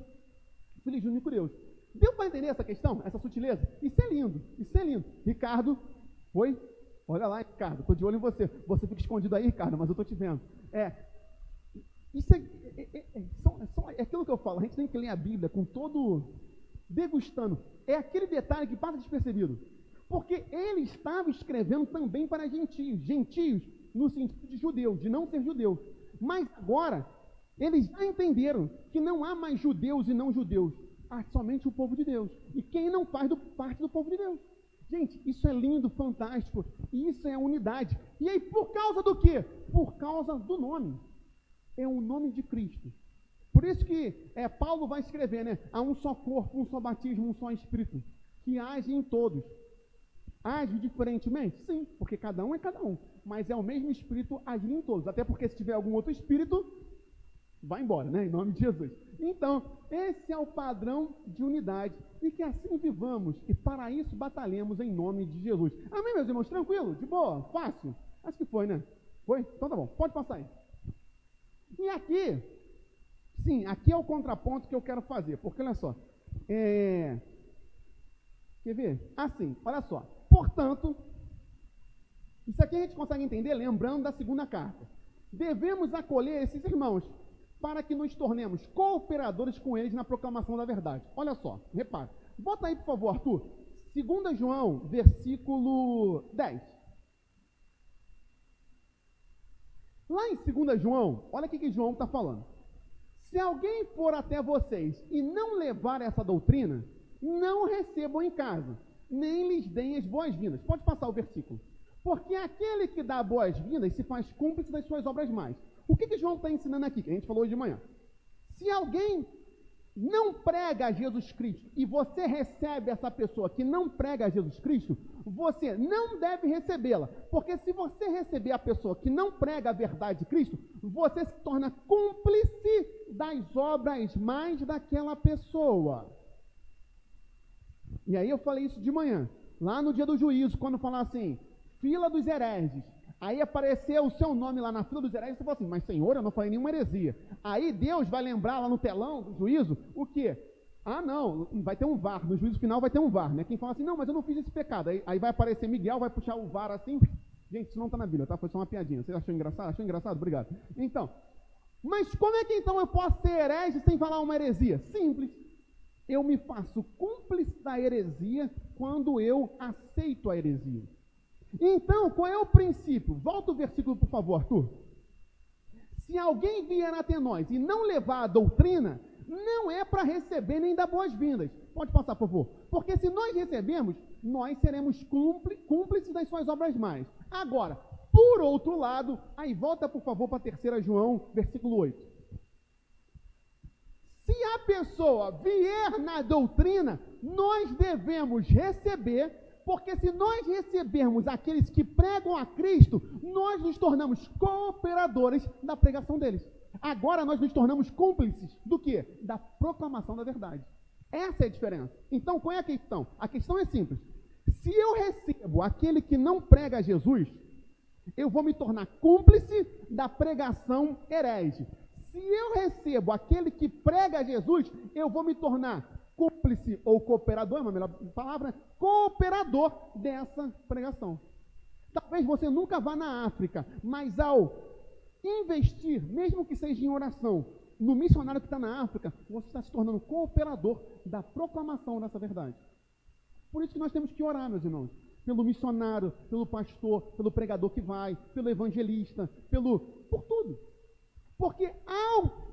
filhos de um único Deus. Deu para entender essa questão, essa sutileza? Isso é lindo, isso é lindo. Ricardo, foi? Olha lá, Ricardo, estou de olho em você. Você fica escondido aí, Ricardo, mas eu estou te vendo. Isso é aquilo que eu falo, a gente tem que ler a Bíblia com todo... degustando. É aquele detalhe que passa despercebido. Porque ele estava escrevendo também para gentios. Gentios no sentido de judeu, de não ser judeu. Mas agora, eles já entenderam que não há mais judeus e não judeus. Há somente o povo de Deus. E quem não faz parte do povo de Deus? Gente, isso é lindo, fantástico. Isso é a unidade. E aí, por causa do quê? Por causa do nome. É o nome de Cristo. Por isso que Paulo vai escrever, né? Há um só corpo, um só batismo, um só Espírito, que age em todos. Age diferentemente? Sim, porque cada um é cada um. Mas é o mesmo Espírito agindo em todos. Até porque se tiver algum outro Espírito, vai embora, né? Em nome de Jesus. Então, esse é o padrão de unidade. E que assim vivamos e para isso batalhemos em nome de Jesus. Amém, meus irmãos? Tranquilo? De boa? Fácil? Acho que foi, né? Foi? Então tá bom. Pode passar aí. E aqui, sim, aqui é o contraponto que eu quero fazer. Porque, olha só. Quer ver? Assim, olha só. Portanto, isso aqui a gente consegue entender lembrando da segunda carta. Devemos acolher esses irmãos para que nos tornemos cooperadores com eles na proclamação da verdade. Olha só, repare. Bota aí, por favor, Arthur. 2 João, versículo 10. Lá em 2 João, olha o que João está falando. Se alguém for até vocês e não levar essa doutrina, não recebam em casa, nem lhes deem as boas-vindas. Pode passar o versículo. Porque aquele que dá boas-vindas se faz cúmplice das suas obras mais. O que João está ensinando aqui, que a gente falou hoje de manhã? Se alguém não prega a Jesus Cristo e você recebe essa pessoa que não prega a Jesus Cristo, você não deve recebê-la. Porque se você receber a pessoa que não prega a verdade de Cristo, você se torna cúmplice das obras mais daquela pessoa. E aí eu falei isso de manhã, lá no dia do juízo, quando falar assim, fila dos hereges. Aí apareceu o seu nome lá na fila dos hereges, você falou assim, mas Senhor, eu não falei nenhuma heresia. Aí Deus vai lembrar lá no telão do juízo, o quê? Ah, não, vai ter um VAR, no juízo final vai ter um VAR, né? Quem fala assim, não, mas eu não fiz esse pecado. Aí vai aparecer Miguel, vai puxar o VAR assim, gente, isso não está na Bíblia, tá? Foi só uma piadinha. Você achou engraçado? Achou engraçado? Obrigado. Então, mas como é que então eu posso ser herege sem falar uma heresia? Simples. Eu me faço cúmplice da heresia quando eu aceito a heresia. Então, qual é o princípio? Volta o versículo, por favor, Arthur. Se alguém vier até nós e não levar a doutrina, não é para receber nem dar boas-vindas. Pode passar, por favor. Porque se nós recebemos, nós seremos cúmplices das suas obras mais. Agora, por outro lado, aí volta, por favor, para 3 João, versículo 8. Se a pessoa vier na doutrina, nós devemos receber. Porque se nós recebermos aqueles que pregam a Cristo, nós nos tornamos cooperadores da pregação deles. Agora nós nos tornamos cúmplices do quê? Da proclamação da verdade. Essa é a diferença. Então, qual é a questão? A questão é simples. Se eu recebo aquele que não prega Jesus, eu vou me tornar cúmplice da pregação herege. Se eu recebo aquele que prega Jesus, eu vou me tornar cúmplice ou cooperador, é uma melhor palavra, cooperador dessa pregação. Talvez você nunca vá na África, mas ao investir, mesmo que seja em oração, no missionário que está na África, você está se tornando cooperador da proclamação dessa verdade. Por isso que nós temos que orar, meus irmãos, pelo missionário, pelo pastor, pelo pregador que vai, pelo evangelista, por tudo. Porque ao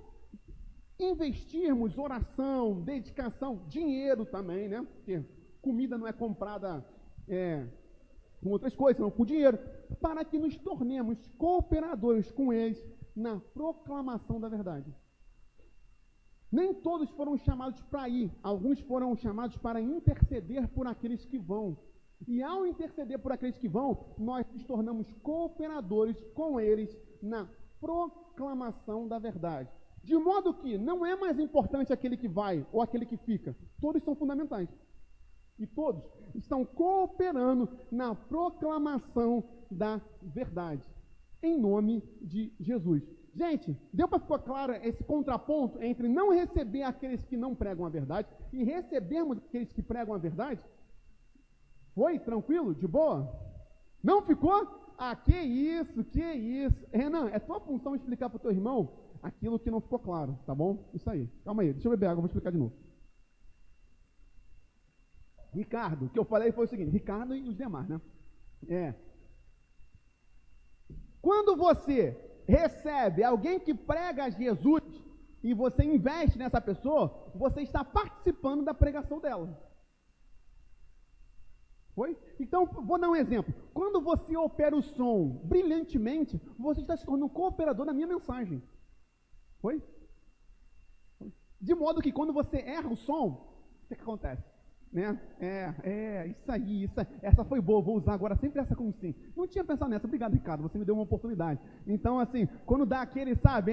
investirmos oração, dedicação, dinheiro também, né? Porque comida não é comprada com outras coisas, não, com dinheiro, para que nos tornemos cooperadores com eles na proclamação da verdade. Nem todos foram chamados para ir, alguns foram chamados para interceder por aqueles que vão. E ao interceder por aqueles que vão, nós nos tornamos cooperadores com eles na proclamação da verdade. De modo que não é mais importante aquele que vai ou aquele que fica. Todos são fundamentais. E todos estão cooperando na proclamação da verdade. Em nome de Jesus. Gente, deu para ficar claro esse contraponto entre não receber aqueles que não pregam a verdade e recebermos aqueles que pregam a verdade? Foi? Tranquilo? De boa? Não ficou? Ah, que isso, que isso. Renan, é tua função explicar para o teu irmão aquilo que não ficou claro, tá bom? Isso aí. Calma aí, deixa eu beber água, vou explicar de novo. Ricardo, o que eu falei foi o seguinte, Ricardo e os demais, né? Quando você recebe, alguém que prega Jesus, e você investe nessa pessoa, você está participando da pregação dela. Foi? Então, vou dar um exemplo. Quando você opera o som brilhantemente, você está se tornando um cooperador da minha mensagem. Foi? De modo que quando você erra o som, o que acontece? Né? Isso aí, essa foi boa, vou usar agora sempre essa como sim. Não tinha pensado nessa, obrigado, Ricardo, você me deu uma oportunidade. Então, assim, quando dá aquele, sabe,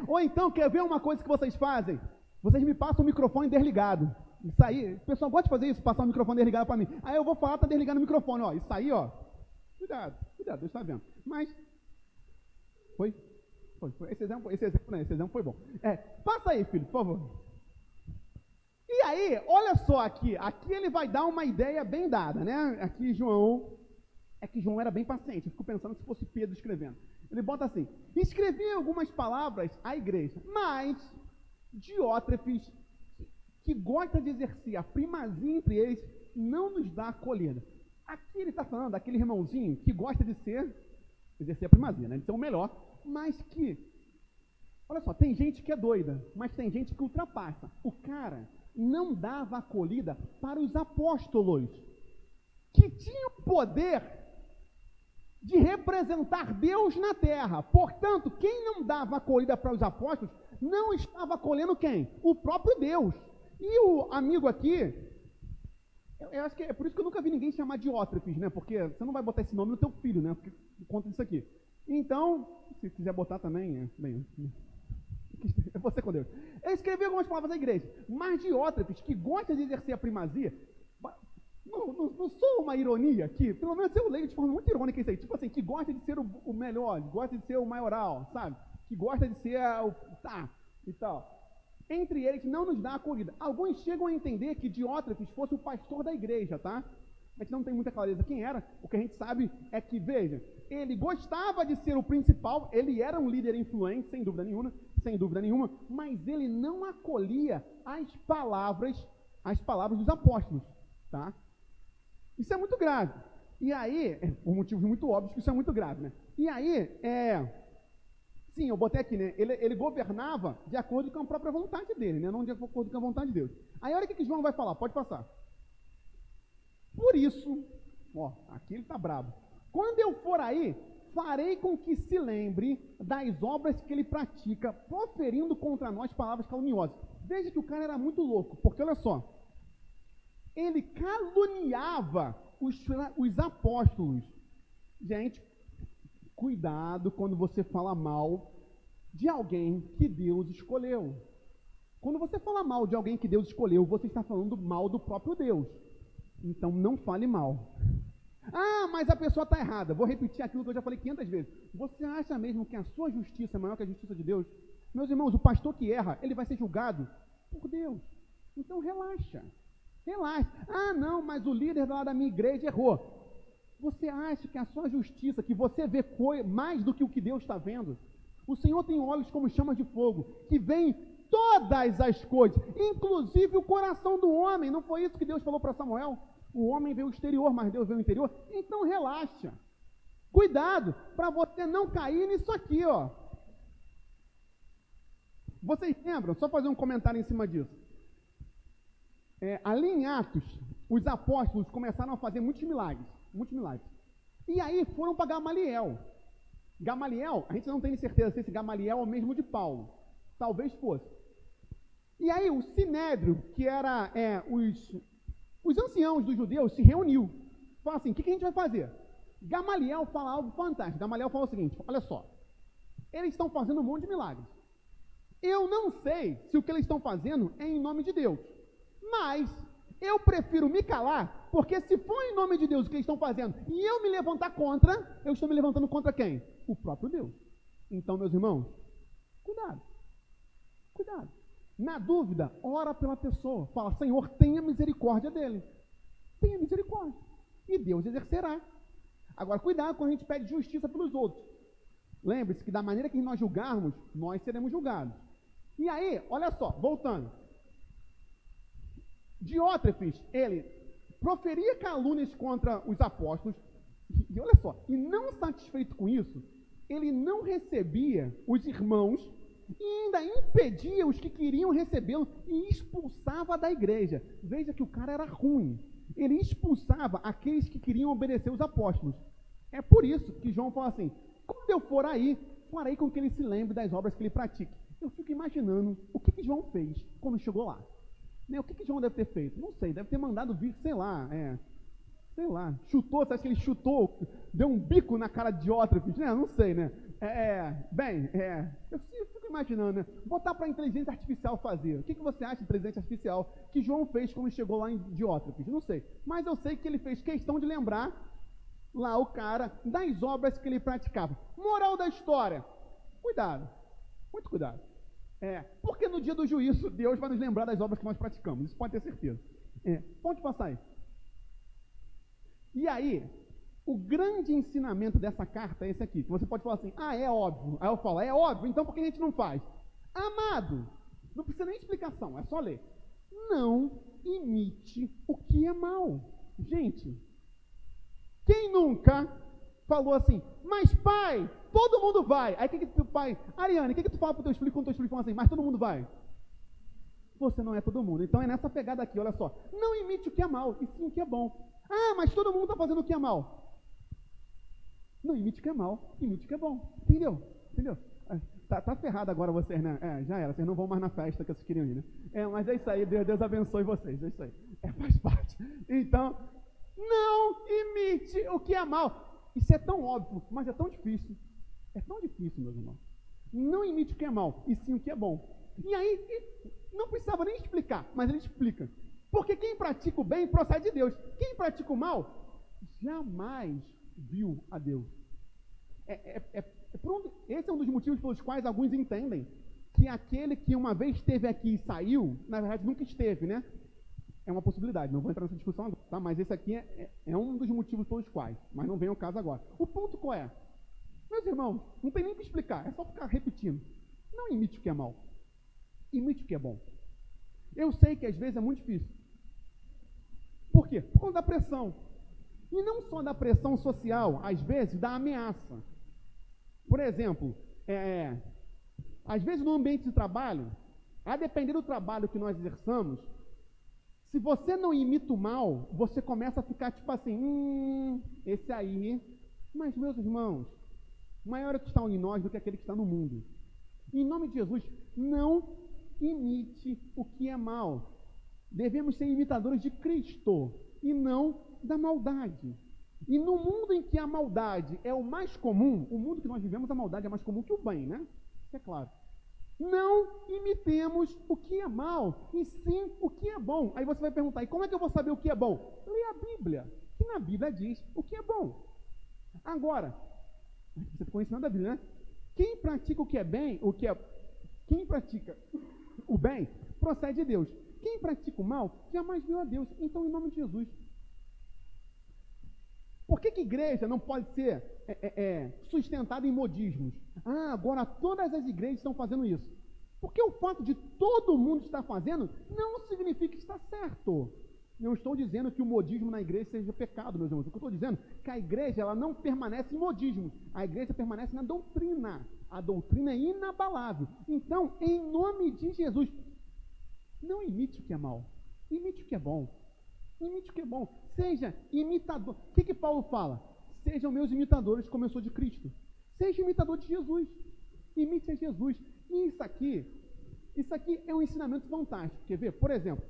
ou então, quer ver uma coisa que vocês fazem? Vocês me passam o microfone desligado. Isso aí, o pessoal gosta de fazer isso, passar o microfone desligado para mim. Aí eu vou falar, tá desligando o microfone, ó, isso aí, ó, cuidado, Deus está vendo. Mas, foi. Esse exemplo foi bom. Passa aí, filho, por favor. E aí, olha só aqui ele vai dar uma ideia bem dada, né? Aqui João era bem paciente, eu fico pensando se fosse Pedro escrevendo. Ele bota assim: escrevi algumas palavras à igreja, mas Diótrefes, que gosta de exercer a primazia entre eles, não nos dá acolhida. Aqui ele está falando daquele irmãozinho que gosta de exercer a primazia, né? De ser o melhor, mas que, olha só, tem gente que é doida, mas tem gente que ultrapassa. O cara não dava acolhida para os apóstolos, que tinham poder de representar Deus na terra. Portanto, quem não dava acolhida para os apóstolos, não estava acolhendo quem? O próprio Deus. E o amigo aqui, eu acho que é por isso que eu nunca vi ninguém chamar de Diótrefes, né? Porque você não vai botar esse nome no teu filho, né? Por conta disso aqui. Então, se quiser botar também, bem, é você com Deus. Eu escrevi algumas palavras na igreja, mas Diótrefes, que gosta de exercer a primazia, não sou uma ironia aqui, pelo menos eu leio de forma muito irônica isso aí, tipo assim, que gosta de ser o melhor, gosta de ser o maioral, sabe? Que gosta de ser e tal. Entre eles não nos dá acolhida. Alguns chegam a entender que Diótrefes fosse o pastor da igreja, tá? A gente não tem muita clareza quem era. O que a gente sabe é que, veja, ele gostava de ser o principal, ele era um líder influente, sem dúvida nenhuma, mas ele não acolhia as palavras dos apóstolos, tá? Isso é muito grave. E aí, por motivos muito óbvios que isso é muito grave, né? E aí, sim, eu botei aqui, né? Ele governava de acordo com a própria vontade dele, né? Não de acordo com a vontade de Deus. Aí olha o que João vai falar, pode passar. Por isso, aqui ele está bravo. Quando eu for aí, farei com que se lembre das obras que ele pratica, proferindo contra nós palavras caluniosas. Veja que o cara era muito louco, porque olha só, ele caluniava os apóstolos. Gente, cuidado quando você fala mal de alguém que Deus escolheu. Quando você fala mal de alguém que Deus escolheu, você está falando mal do próprio Deus. Então, não fale mal. Mas a pessoa está errada. Vou repetir aquilo que eu já falei 500 vezes. Você acha mesmo que a sua justiça é maior que a justiça de Deus? Meus irmãos, o pastor que erra, ele vai ser julgado por Deus. Então, relaxa. Não, mas o líder lá da minha igreja errou. Você acha que a sua justiça, que você vê mais do que o que Deus está vendo? O Senhor tem olhos como chamas de fogo, que veem todas as coisas, inclusive o coração do homem. Não foi isso que Deus falou para Samuel? O homem vê o exterior, mas Deus vê o interior. Então relaxa. Cuidado para você não cair nisso aqui, ó. Vocês lembram? Só fazer um comentário em cima disso. Ali em Atos, os apóstolos começaram a fazer muitos milagres. E aí foram para Gamaliel. Gamaliel, a gente não tem certeza se esse Gamaliel é o mesmo de Paulo. Talvez fosse. E aí o Sinédrio, que era os anciãos dos judeus, se reuniu. Fala assim, o que a gente vai fazer? Gamaliel fala algo fantástico. Gamaliel fala o seguinte, olha só, eles estão fazendo um monte de milagres. Eu não sei se o que eles estão fazendo é em nome de Deus, mas eu prefiro me calar, porque se for em nome de Deus o que eles estão fazendo e eu me levantar contra, eu estou me levantando contra quem? O próprio Deus. Então, meus irmãos, cuidado. Na dúvida, ora pela pessoa. Fala, Senhor, tenha misericórdia dele. Tenha misericórdia. E Deus exercerá. Agora, cuidado quando a gente pede justiça pelos outros. Lembre-se que da maneira que nós julgarmos, nós seremos julgados. E aí, olha só, voltando. Diótrefes, ele proferia calúnias contra os apóstolos. E olha só, e não satisfeito com isso, ele não recebia os irmãos e ainda impedia os que queriam recebê-lo e expulsava da igreja. Veja que o cara era ruim. Ele expulsava aqueles que queriam obedecer os apóstolos. É por isso que João fala assim: quando eu for aí, farei com que ele se lembre das obras que ele pratique. Eu fico imaginando o que João fez quando chegou lá. Né? O que João deve ter feito? Não sei, deve ter mandado vir, sei lá, chutou, você acha que ele chutou, deu um bico na cara de Diótrefes, né? Não sei, né? Eu fico imaginando, né? Botar para a inteligência artificial fazer. O que você acha de inteligência artificial que João fez quando chegou lá em Diótrefes? Não sei, mas eu sei que ele fez questão de lembrar lá o cara das obras que ele praticava. Moral da história: cuidado, muito cuidado. Porque no dia do juízo Deus vai nos lembrar das obras que nós praticamos, isso pode ter certeza. Pode passar aí. E aí, o grande ensinamento dessa carta é esse aqui, que você pode falar assim: é óbvio. Aí eu falo: é óbvio, então por que a gente não faz? Amado, não precisa nem explicação, é só ler. Não imite o que é mal. Gente, quem nunca falou assim: mas pai, todo mundo vai. Aí o que o pai, Ariane, o que tu fala pro teu filho quando teu filho fala assim: mas todo mundo vai? Você não é todo mundo. Então é nessa pegada aqui, olha só. Não imite o que é mal, e sim o que é bom. Mas todo mundo está fazendo o que é mal. Não imite o que é mal, imite o que é bom. Entendeu? Tá ferrado agora vocês, né? Já era, vocês não vão mais na festa que vocês queriam ir, né? Mas é isso aí, Deus abençoe vocês, é isso aí. Faz parte. Então, não imite o que é mal. Isso é tão óbvio, mas é tão difícil. É tão difícil, meus irmãos. Não imite o que é mal, e sim o que é bom. E aí, não precisava nem explicar, mas ele explica. Porque quem pratica o bem procede de Deus. Quem pratica o mal jamais viu a Deus. Esse é um dos motivos pelos quais alguns entendem que aquele que uma vez esteve aqui e saiu, na verdade nunca esteve, né? É uma possibilidade, não vou entrar nessa discussão agora, tá? Mas esse aqui é um dos motivos pelos quais, mas não vem ao caso agora. O ponto qual é? Meus irmãos, não tem nem o que explicar, é só ficar repetindo. Não imite o que é mal, imite o que é bom. Eu sei que às vezes é muito difícil. Por quê? Por conta da pressão. E não só da pressão social, às vezes da ameaça. Por exemplo, às vezes no ambiente de trabalho, a depender do trabalho que nós exerçamos, se você não imita o mal, você começa a ficar tipo assim: esse aí. Mas, meus irmãos, maior é o que está em nós do que aquele que está no mundo. Em nome de Jesus, não imite o que é mal. Devemos ser imitadores de Cristo e não da maldade. E no mundo em que a maldade é o mais comum, o mundo que nós vivemos, a maldade é mais comum que o bem, né? Isso é claro. Não imitemos o que é mal, e sim o que é bom. Aí você vai perguntar: e como é que eu vou saber o que é bom? Lê a Bíblia, que na Bíblia diz o que é bom. Agora, você está conhecendo a Bíblia, né? Quem pratica o que é bem, quem pratica o bem, procede de Deus. Quem pratica o mal, jamais viu a Deus. Então, em nome de Jesus. Por que igreja não pode ser sustentada em modismos? Agora todas as igrejas estão fazendo isso. Porque o fato de todo mundo estar fazendo não significa que está certo. Não estou dizendo que o modismo na igreja seja pecado, meus irmãos. O que eu estou dizendo é que a igreja ela não permanece em modismo. A igreja permanece na doutrina. A doutrina é inabalável. Então, em nome de Jesus, não imite o que é mal. Imite o que é bom. Imite o que é bom. Seja imitador. O que Paulo fala? Sejam meus imitadores, como eu sou de Cristo. Seja imitador de Jesus. Imite a Jesus. E isso aqui é um ensinamento fantástico. Quer ver? Por exemplo,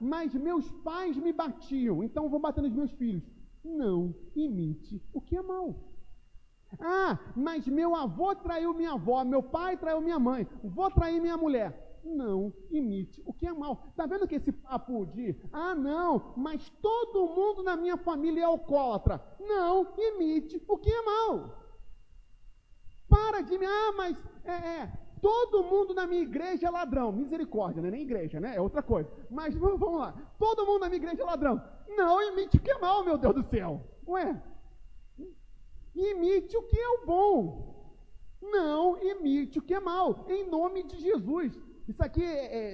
mas meus pais me batiam, então eu vou bater nos meus filhos. Não imite o que é mal. Mas meu avô traiu minha avó, meu pai traiu minha mãe, vou trair minha mulher. Não imite o que é mal. Está vendo que esse papo de, não, mas todo mundo na minha família é alcoólatra. Não imite o que é mal. Para de me, mas todo mundo na minha igreja é ladrão. Misericórdia, não é nem igreja, né? É outra coisa. Mas vamos lá. Todo mundo na minha igreja é ladrão. Não imite o que é mal, meu Deus do céu. Imite o que é o bom. Não imite o que é mal. Em nome de Jesus. Isso aqui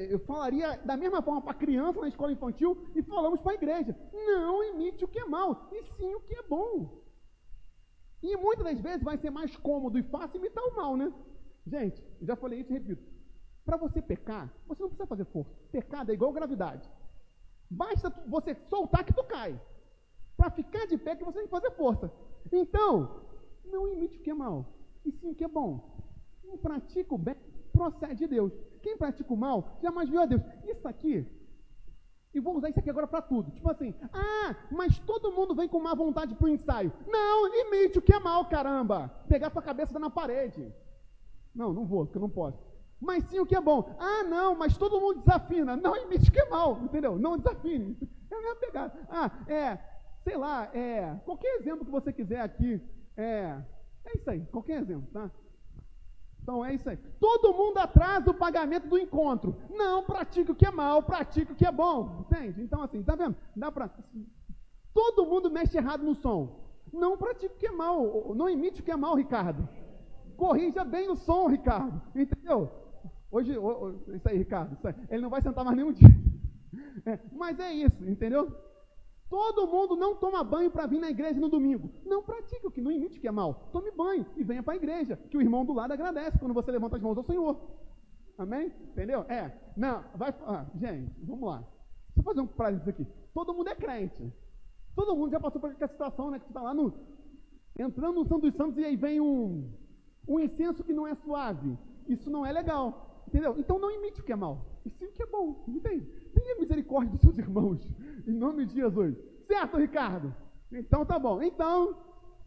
eu falaria da mesma forma para criança na escola infantil e falamos para a igreja. Não imite o que é mal, e sim o que é bom. E muitas das vezes vai ser mais cômodo e fácil imitar o mal, né? Gente, eu já falei isso e repito. Para você pecar, você não precisa fazer força. Pecado é igual gravidade. Basta você soltar que tu cai. Para ficar de pé que você tem que fazer força. Então, não imite o que é mal, e sim o que é bom. Quem pratica o bem procede de Deus. Quem pratica o mal jamais viu a Deus. Isso aqui, e vou usar isso aqui agora para tudo. Tipo assim, mas todo mundo vem com má vontade para o ensaio. Não, imite o que é mal, caramba. Pegar tua cabeça na parede. Não vou, porque eu não posso. Mas sim o que é bom. Não, mas todo mundo desafina. Não imite o que é mal, entendeu? Não desafine. É a mesma pegada. Sei lá, qualquer exemplo que você quiser aqui. É isso aí, qualquer exemplo, tá? Então é isso aí. Todo mundo atrasa o pagamento do encontro. Não pratique o que é mal, pratique o que é bom. Entende? Então assim, tá vendo? Todo mundo mexe errado no som. Não pratique o que é mal. Não imite o que é mal, Ricardo. Corrija bem o som, Ricardo. Entendeu? Hoje isso aí, Ricardo. Isso aí. Ele não vai sentar mais nenhum dia. Mas é isso, entendeu? Todo mundo não toma banho para vir na igreja no domingo. Não pratique o que, não imite o que é mal. Tome banho e venha para a igreja, que o irmão do lado agradece quando você levanta as mãos ao Senhor. Amém? Entendeu? Gente, vamos lá. Deixa eu fazer um parênteses aqui. Todo mundo é crente. Todo mundo já passou por aquela situação, né? Que você está lá entrando no Santo dos Santos e aí vem um incenso que não é suave. Isso não é legal. Entendeu? Então não imite o que é mal. E sim o que é bom. Entende? Tenha misericórdia dos seus irmãos. Em nome de Jesus. Certo, Ricardo? Então tá bom. Então,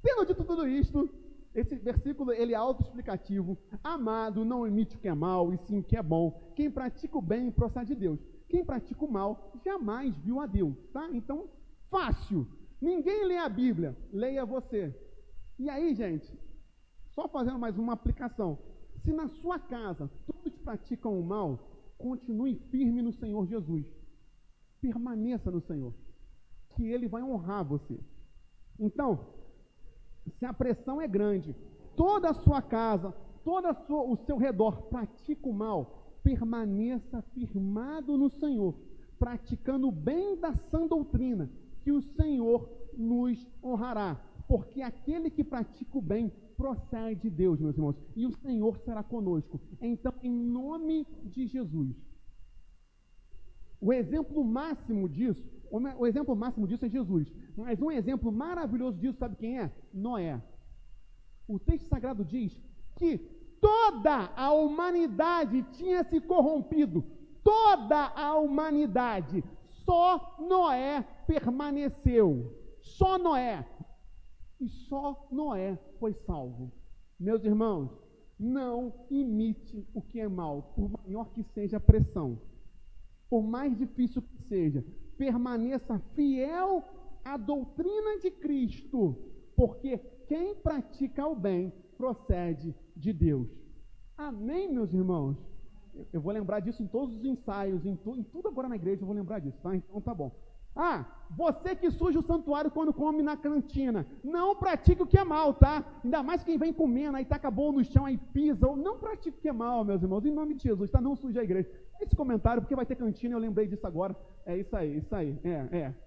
tendo dito tudo isto, esse versículo ele é autoexplicativo. Amado, não imite o que é mal, e sim o que é bom. Quem pratica o bem procede de Deus. Quem pratica o mal jamais viu a Deus. Tá? Então, fácil. Ninguém lê a Bíblia. Leia você. E aí, gente, só fazendo mais uma aplicação. Se na sua casa todos praticam o mal, continue firme no Senhor Jesus. Permaneça no Senhor, que Ele vai honrar você. Então, se a pressão é grande, toda a sua casa, o seu redor pratica o mal, permaneça firmado no Senhor, praticando o bem da sã doutrina, que o Senhor nos honrará. Porque aquele que pratica o bem procede de Deus, meus irmãos, e o Senhor será conosco. Então, em nome de Jesus. O exemplo máximo disso é Jesus. Mas um exemplo maravilhoso disso, sabe quem é? Noé. O texto sagrado diz que toda a humanidade tinha se corrompido. Toda a humanidade. Só Noé permaneceu. Só Noé. E só Noé foi salvo. Meus irmãos, não imite o que é mal, por maior que seja a pressão. Por mais difícil que seja, permaneça fiel à doutrina de Cristo, porque quem pratica o bem procede de Deus. Amém, meus irmãos? Eu vou lembrar disso em todos os ensaios, em tudo agora na igreja eu vou lembrar disso, tá? Então tá bom. Você que suja o santuário quando come na cantina, não pratique o que é mal, tá? Ainda mais quem vem comendo, aí taca a bola no chão, aí pisa, não pratique o que é mal, meus irmãos, em nome de Jesus, tá? Não suje a igreja. Esse comentário, porque vai ter cantina, eu lembrei disso agora. É isso aí,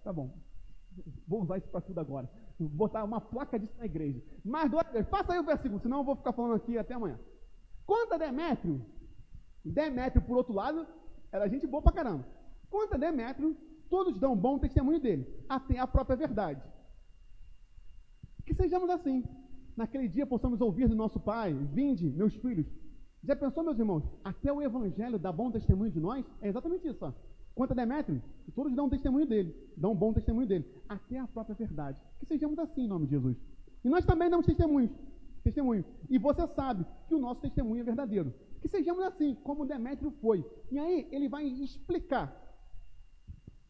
tá bom. Vou usar isso para tudo agora. Vou botar uma placa disso na igreja. Mas, faça aí o versículo, senão eu vou ficar falando aqui até amanhã. Quanto a Demétrio, por outro lado, era gente boa pra caramba. Quanto a Demétrio, todos dão bom testemunho dele, até a própria verdade. Que sejamos assim. Naquele dia possamos ouvir do nosso Pai: vinde, meus filhos. Já pensou, meus irmãos? Até o Evangelho dá bom testemunho de nós? É exatamente isso. Quanto a Demétrio, todos dão testemunho dele, dão bom testemunho dele, até a própria verdade. Que sejamos assim em nome de Jesus. E nós também damos testemunho. E você sabe que o nosso testemunho é verdadeiro. Que sejamos assim, como Demétrio foi. E aí ele vai explicar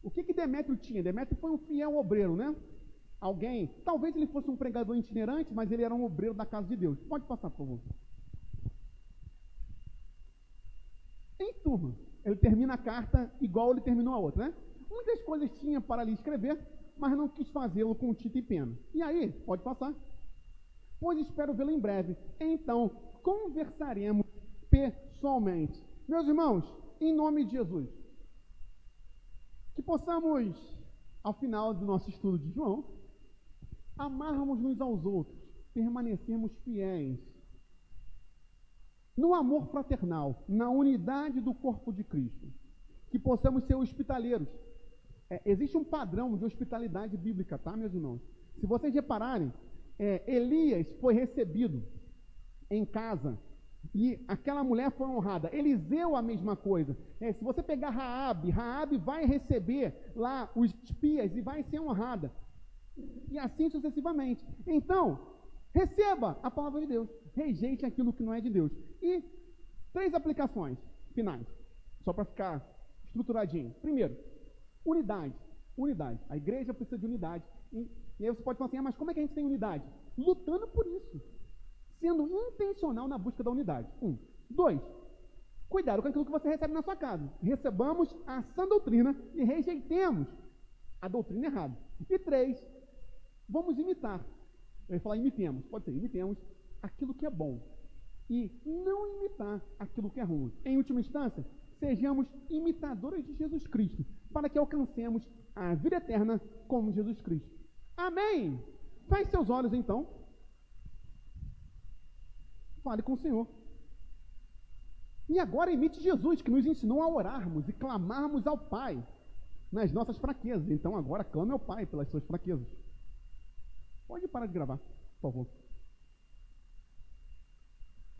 o que Demétrio tinha. Demétrio foi um fiel obreiro, né? Alguém, talvez ele fosse um pregador itinerante, mas ele era um obreiro da casa de Deus. Pode passar, por favor. Em turma, ele termina a carta igual ele terminou a outra, né? Muitas coisas tinha para ali escrever, mas não quis fazê-lo com tinta e pena. E aí, pode passar. Pois espero vê-lo em breve. Então, conversaremos pessoalmente. Meus irmãos, em nome de Jesus, que possamos, ao final do nosso estudo de João, amarmos uns aos outros permanecermos fiéis no amor fraternal, na unidade do corpo de Cristo, que possamos ser hospitaleiros. Existe um padrão de hospitalidade bíblica, tá, meus irmãos? Se vocês repararem, Elias foi recebido em casa e aquela mulher foi honrada. Eliseu, a mesma coisa. Se você pegar Raabe vai receber lá os espias e vai ser honrada. E assim sucessivamente. Então, receba a palavra de Deus. Rejeite aquilo que não é de Deus. E 3 aplicações finais, só para ficar estruturadinho. Primeiro, unidade. A igreja precisa de unidade. E aí você pode falar assim, mas como é que a gente tem unidade? Lutando por isso. Sendo intencional na busca da unidade. 2, cuidado com aquilo que você recebe na sua casa. Recebamos a sã doutrina e rejeitemos a doutrina errada. E 3, vamos imitar. Eu ia falar imitemos, pode ser, imitemos aquilo que é bom. E não imitar aquilo que é ruim. Em última instância, sejamos imitadores de Jesus Cristo, para que alcancemos a vida eterna como Jesus Cristo. Amém? Feche seus olhos então. Fale com o Senhor. E agora imite Jesus, que nos ensinou a orarmos e clamarmos ao Pai nas nossas fraquezas. Então agora clame ao Pai pelas suas fraquezas. Pode parar de gravar, por favor.